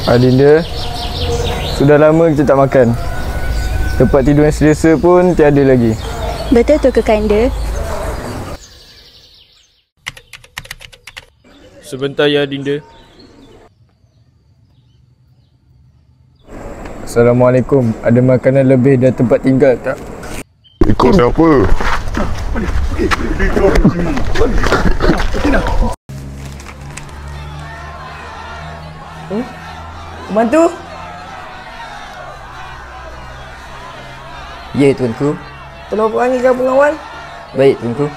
Adinda, sudah lama kita tak makan. Tempat tidur yang selesa pun tiada lagi. Betul tu Kekanda? Sebentar ya Adinda. Assalamualaikum. Ada makanan lebih dan tempat tinggal tak? Ikut siapa? Pembantu? Ya, tuanku. Tolong panggilkan pengawal. Baik, tuanku.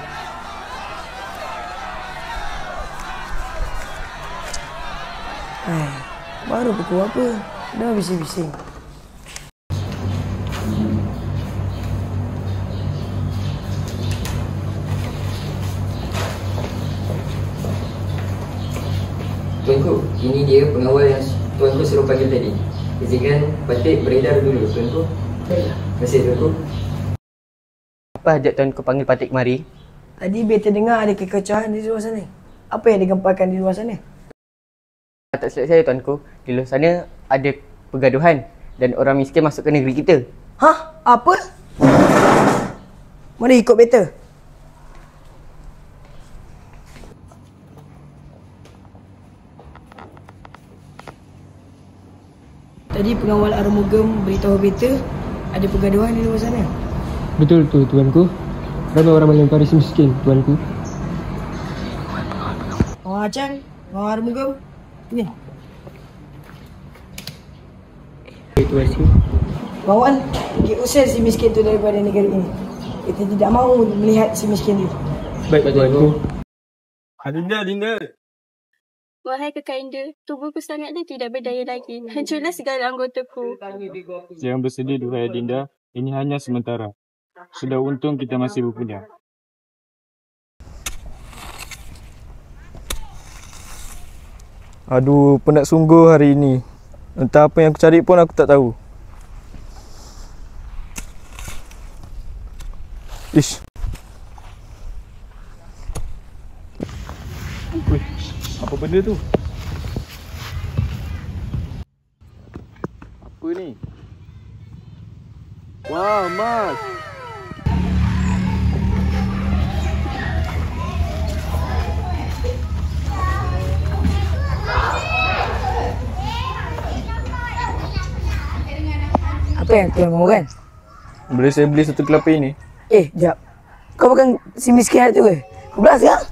Baru pukul apa? Dah bising-bising. Tuanku, ini dia pengawal yang tuanku suruh panggil tadi. Izinkan Patik beredar dulu, tuanku. Baiklah. Terima kasih, tuanku. Apa hajat tuanku panggil Patik kemari? Tadi beta dengar ada kekacauan di luar sana. Apa yang digemparkan di luar sana? Tak silap saya, tuanku. Di luar sana ada pergaduhan dan orang miskin masuk ke negeri kita. Hah? Apa? Mari ikut beta. Tadi pengawal Arumugam beritahu beta ada pergaduhan di luar sana. Betul tu, tuanku. Ramai orang melempari si miskin, tuanku. Orang Acang, orang Arumugam. Ni. Terima kasih. Pengawal, pergi usir si miskin tu daripada negeri ini. Kita tidak mahu melihat si miskin itu. Baik, tuanku. Adinda. Wahai Kekanda, tubuhku sangatlah tidak berdaya lagi. Hancurlah segala anggotaku. Jangan bersedih, duhai Adinda. Ini hanya sementara. Sudah untung kita masih berpunya. Aduh, penat sungguh hari ini. Entah apa yang aku cari pun aku tak tahu. Ish. Wih, apa benda tu? Apa ni? Wah, emas. Apa yang tuan mahu kan? Boleh saya beli satu kelapa ini? Jap. Kau bukan si miskin tu ke? Kau belas kan?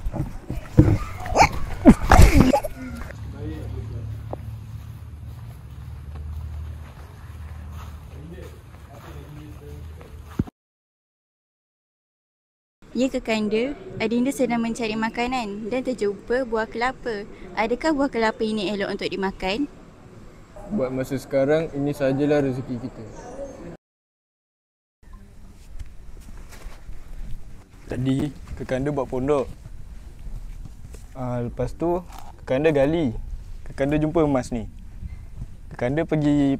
Ya Kekanda, Adinda sedang mencari makanan dan terjumpa buah kelapa. Adakah buah kelapa ini elok untuk dimakan? Buat masa sekarang, ini sajalah rezeki kita. Tadi, Kekanda buat pondok. Lepas tu, Kekanda gali. Kekanda jumpa emas ni. Kekanda pergi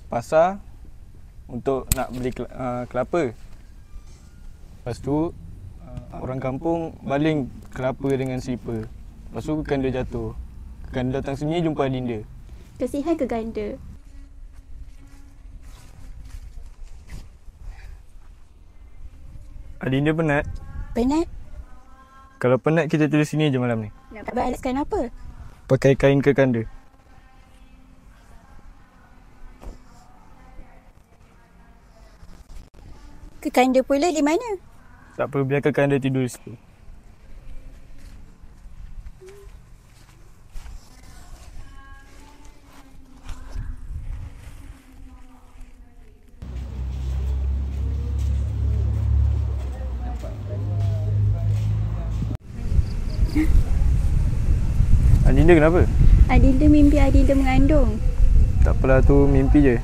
pasar untuk nak beli kelapa. Lepas tu, orang kampung baling kelapa dengan slipper. Lepas tu Kekanda jatuh. Kekanda datang sini jumpa Adinda. Kasihan Kekanda. Adinda penat? Penat? Kalau penat kita tidur sini je malam ni. Nak beralaskan apa? Pakai kain Kekanda. Kekanda pula di mana? Tak apa, biar Kekanda tidur di situ. Adinda kenapa? Adinda mimpi Adinda mengandung. Tak apalah, tu mimpi je.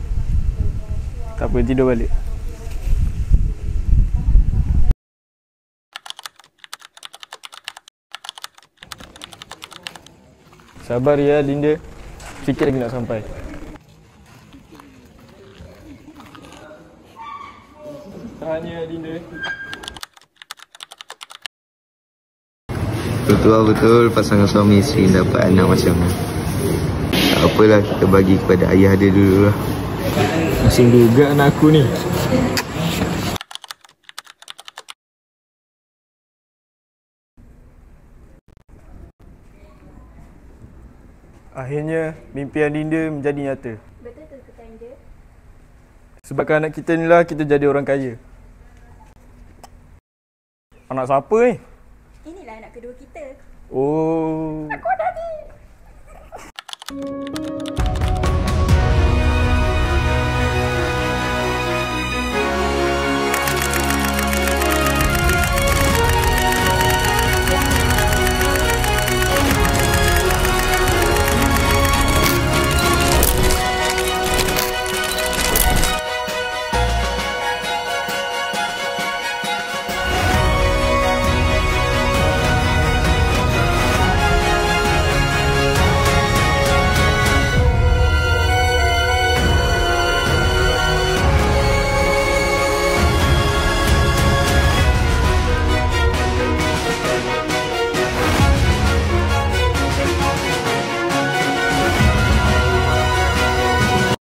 Tak apa, tidur balik. Sabar ya Adinda. Sikit lagi nak sampai. Tahan ya Adinda. Betul-betul pasangan suami isteri dapat anak macam ni. Tak apa apalah, kita bagi kepada ayah dia dulu lah. Masing juga anak aku ni. Akhirnya mimpi Adinda menjadi nyata. Betul tu Kekanda? Sebabkan anak kita ni lah kita jadi orang kaya. Anak siapa ni? Inilah anak kedua kita. Oh. Aku dah ni.